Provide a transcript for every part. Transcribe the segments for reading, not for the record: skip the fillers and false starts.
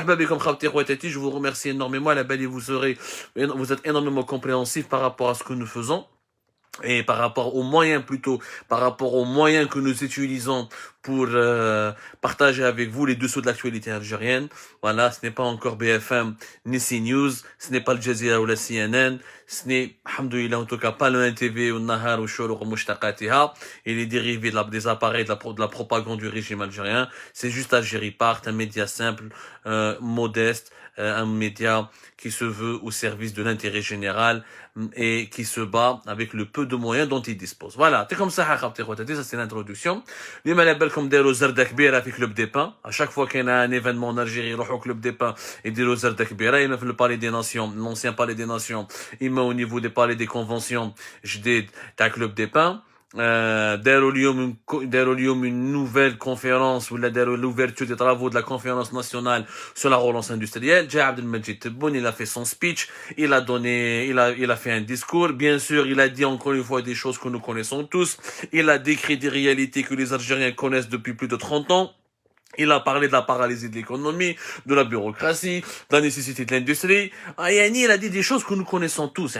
Je vous remercie énormément. La belle, vous êtes énormément compréhensif par rapport à ce que nous faisons. Et par rapport aux moyens par rapport aux moyens que nous utilisons pour partager avec vous les dessous de l'actualité algérienne. Voilà, ce n'est pas encore BFM ni CNews, ce n'est pas le Jazeera ou la CNN, ce n'est, alhamdoulilah, en tout cas pas le NTV ou le Nahar ou Shorouk ou Mushtaqatiha et les dérivés des appareils de la propagande du régime algérien. C'est juste Algérie Part, un média simple, modeste, un média qui se veut au service de l'intérêt général et qui se bat avec le peu de moyens dont il dispose. Voilà, c'est comme ça, ça c'est l'introduction. Les malabels comme des Zarda Kbira avec Club des Pins. À chaque fois qu'il y a un événement en Algérie, ils au Club des Pins et des Zarda Kbira, il y a le Palais des Nations, l'ancien Palais des Nations, il met au niveau des Palais des Conventions, JD, t'as Club des Pins. داروا اليوم une nouvelle conférence ou l'ouverture des travaux de la conférence nationale sur la relance industrielle. Jaa Abdelmajid Tebboune, il a fait son speech, il a fait un discours. Bien sûr, il a dit encore une fois des choses que nous connaissons tous. Il a décrit des réalités que les Algériens connaissent depuis plus de 30 ans. Il a parlé de la paralysie de l'économie, de la bureaucratie, de la nécessité de l'industrie. Il a dit des choses que nous connaissons tous.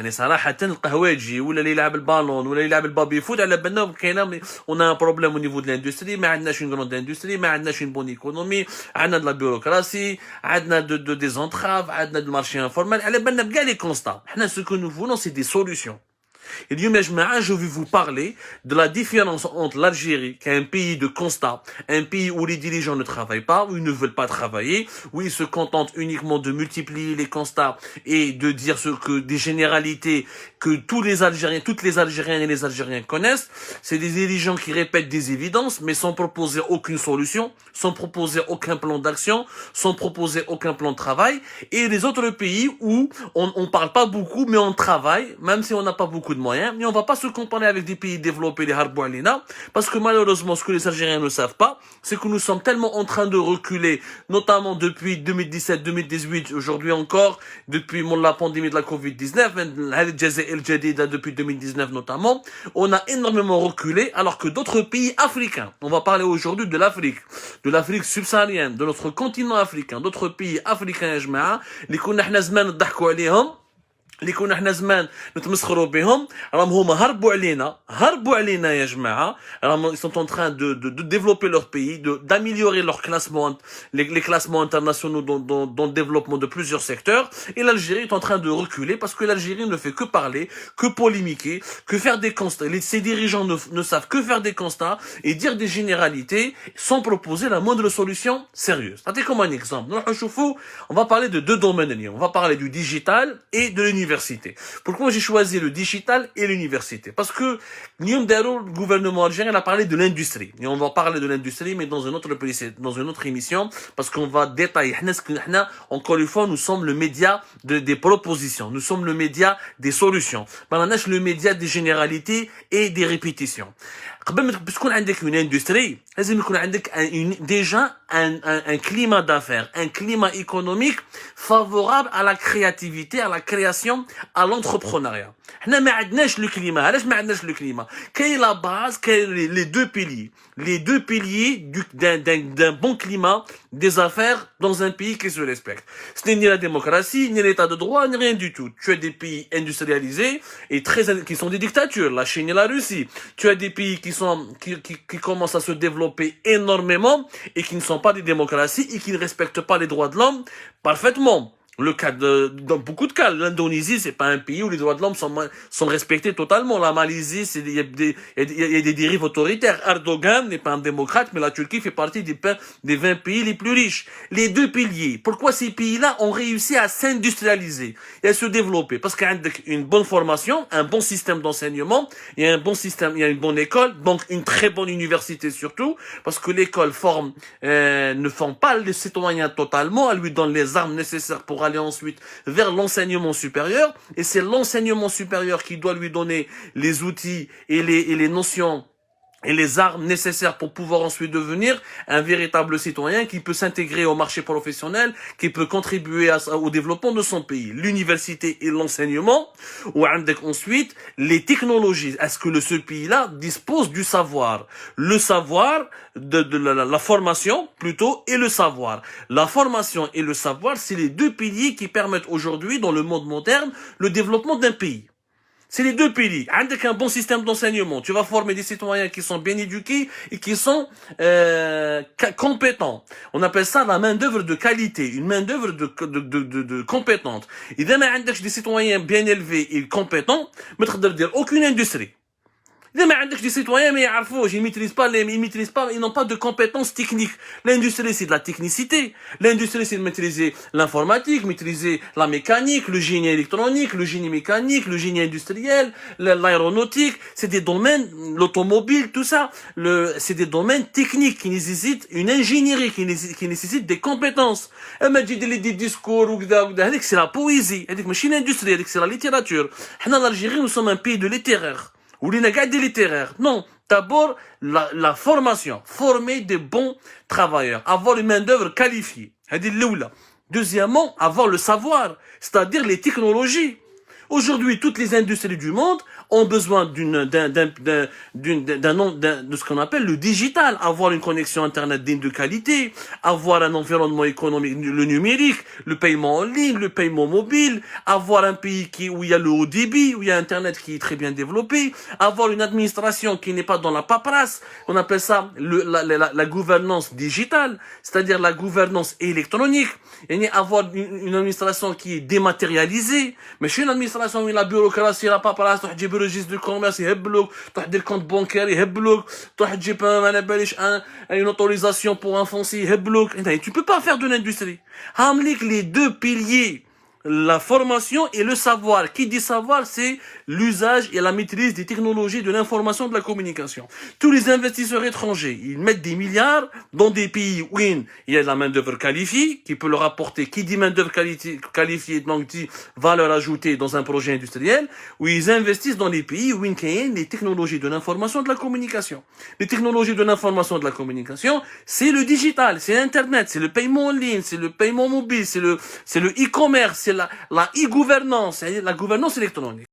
On a un problème au niveau de l'industrie, mais on a une grande industrie, mais on a une bonne économie, on a de la bureaucratie, on a des entraves, on a du marché informel. Les constats. Ce que nous voulons, c'est des solutions. Et je vais vous parler de la différence entre l'Algérie, qui est un pays de constat, un pays où les dirigeants ne travaillent pas, où ils ne veulent pas travailler, où ils se contentent uniquement de multiplier les constats et de dire ce que des généralités que tous les Algériens, toutes les Algériennes et les Algériens connaissent. C'est des dirigeants qui répètent des évidences, mais sans proposer aucune solution, sans proposer aucun plan d'action, sans proposer aucun plan de travail. Et les autres pays où on parle pas beaucoup, mais on travaille, même si on n'a pas beaucoup de moyens, mais on va pas se comparer avec des pays développés, les Harboualina, parce que malheureusement, ce que les Algériens ne savent pas, c'est que nous sommes tellement en train de reculer, notamment depuis 2017, 2018, aujourd'hui encore, depuis la pandémie de la Covid-19, depuis 2019 notamment, on a énormément reculé, alors que d'autres pays africains, on va parler aujourd'hui de l'Afrique subsaharienne, de notre continent africain, d'autres pays africains, les اللي كنا احنا زمان نتمسخروا بهم راهم هما هربوا علينا يا جماعه راهم ils sont en train de développer leur pays d'améliorer leur classement les classements internationaux dans le développement de plusieurs secteurs et l'Algérie est en train de reculer parce que l'Algérie ne fait que parler que polémiquer que faire des constats ces dirigeants ne savent que faire des constats et dire des généralités sans proposer la moindre solution sérieuse. C'est comme un exemple. On va parler de deux domaines, on va parler du digital et de l'université. Pourquoi j'ai choisi le digital et l'université? Parce que le gouvernement algérien a parlé de l'industrie. Et on va parler de l'industrie, mais dans une autre émission, parce qu'on va détailler. Encore une fois, nous sommes le média des propositions. Nous sommes le média des solutions. Le média des généralités et des répétitions. Puisqu'on a une industrie, déjà un climat d'affaires, un climat économique favorable à la créativité, à la création, à l'entrepreneuriat. حنا ما عندناش le climat. علاش ما عندناش le climat? Quelle est la base, les deux piliers d'un bon climat des affaires dans un pays qui se respecte. Ce n'est ni la démocratie, ni l'état de droit, ni rien du tout. Tu as des pays industrialisés et qui sont des dictatures, la Chine et la Russie. Tu as des pays qui commencent à se développer énormément et qui ne sont pas des démocraties et qui ne respectent pas les droits de l'homme parfaitement. Le cas dans beaucoup de cas, l'Indonésie, c'est pas un pays où les droits de l'homme sont respectés totalement. La Malaisie, il y a des dérives autoritaires. Erdogan n'est pas un démocrate, mais la Turquie fait partie des 20 pays les plus riches. Les deux piliers. Pourquoi ces pays-là ont réussi à s'industrialiser et à se développer? Parce qu'il y a une bonne formation, un bon système d'enseignement, il y a un bon système, il y a une bonne école, donc une très bonne université surtout, parce que l'école ne forme pas les citoyens totalement, elle lui donne les armes nécessaires pour aller ensuite vers l'enseignement supérieur, et c'est l'enseignement supérieur qui doit lui donner les outils et les notions et les armes nécessaires pour pouvoir ensuite devenir un véritable citoyen qui peut s'intégrer au marché professionnel, qui peut contribuer au développement de son pays. L'université et l'enseignement, ou ensuite les technologies. Est-ce que ce pays-là dispose du savoir? Le savoir, de la formation plutôt, et le savoir. La formation et le savoir, c'est les deux piliers qui permettent aujourd'hui, dans le monde moderne, le développement d'un pays. C'est les deux piliers. Avec un bon système d'enseignement, tu vas former des citoyens qui sont bien éduqués et qui sont compétents. On appelle ça la main-d'œuvre de qualité, une main-d'œuvre de compétente. Et dès que des citoyens bien élevés et compétents, ما تقدر dire aucune industrie. إذا ما عندكش des citoyens mais ils maîtrisent pas, ils n'ont pas de compétences techniques. L'industrie c'est de la technicité. L'industrie c'est de maîtriser l'informatique, maîtriser la mécanique, le génie électronique, le génie mécanique, le génie industriel, l'aéronautique. C'est des domaines, l'automobile, tout ça. C'est des domaines techniques qui nécessitent une ingénierie, qui nécessitent des compétences. Des discours ou c'est la poésie. C'est l'industrie, c'est la littérature. L'Algérie, nous sommes un pays de littéraires. Ou les littéraires. Non. D'abord, la formation. Former des bons travailleurs. Avoir une main-d'œuvre qualifiée. Deuxièmement, avoir le savoir. C'est-à-dire les technologies. Aujourd'hui, toutes les industries du monde ont besoin de ce qu'on appelle le digital. Avoir une connexion Internet digne de qualité, avoir un environnement économique, le numérique, le paiement en ligne, le paiement mobile, avoir un pays où il y a le haut débit, où il y a Internet qui est très bien développé, avoir une administration qui n'est pas dans la paperasse. On appelle ça la gouvernance digitale, c'est-à-dire la gouvernance électronique. Et avoir une administration qui est dématérialisée. Mais chez une administration où la bureaucratie, la paperasse, tu as le registre du commerce, tu as des comptes bancaires, tu as une autorisation pour un foncier, tu peux pas faire de l'industrie. Les deux piliers, la formation et le savoir. Qui dit savoir, c'est l'usage et la maîtrise des technologies de l'information et de la communication. Tous les investisseurs étrangers, ils mettent des milliards dans des pays où il y a de la main-d'œuvre qualifiée, qui peut leur apporter, qui dit main-d'œuvre qualifiée, donc dit valeur ajoutée dans un projet industriel, où ils investissent dans les pays où il y a les technologies de l'information et de la communication. Les technologies de l'information et de la communication, c'est le digital, c'est Internet, c'est le paiement en ligne, c'est le paiement mobile, c'est le e-commerce, c'est la e-gouvernance, la gouvernance électronique.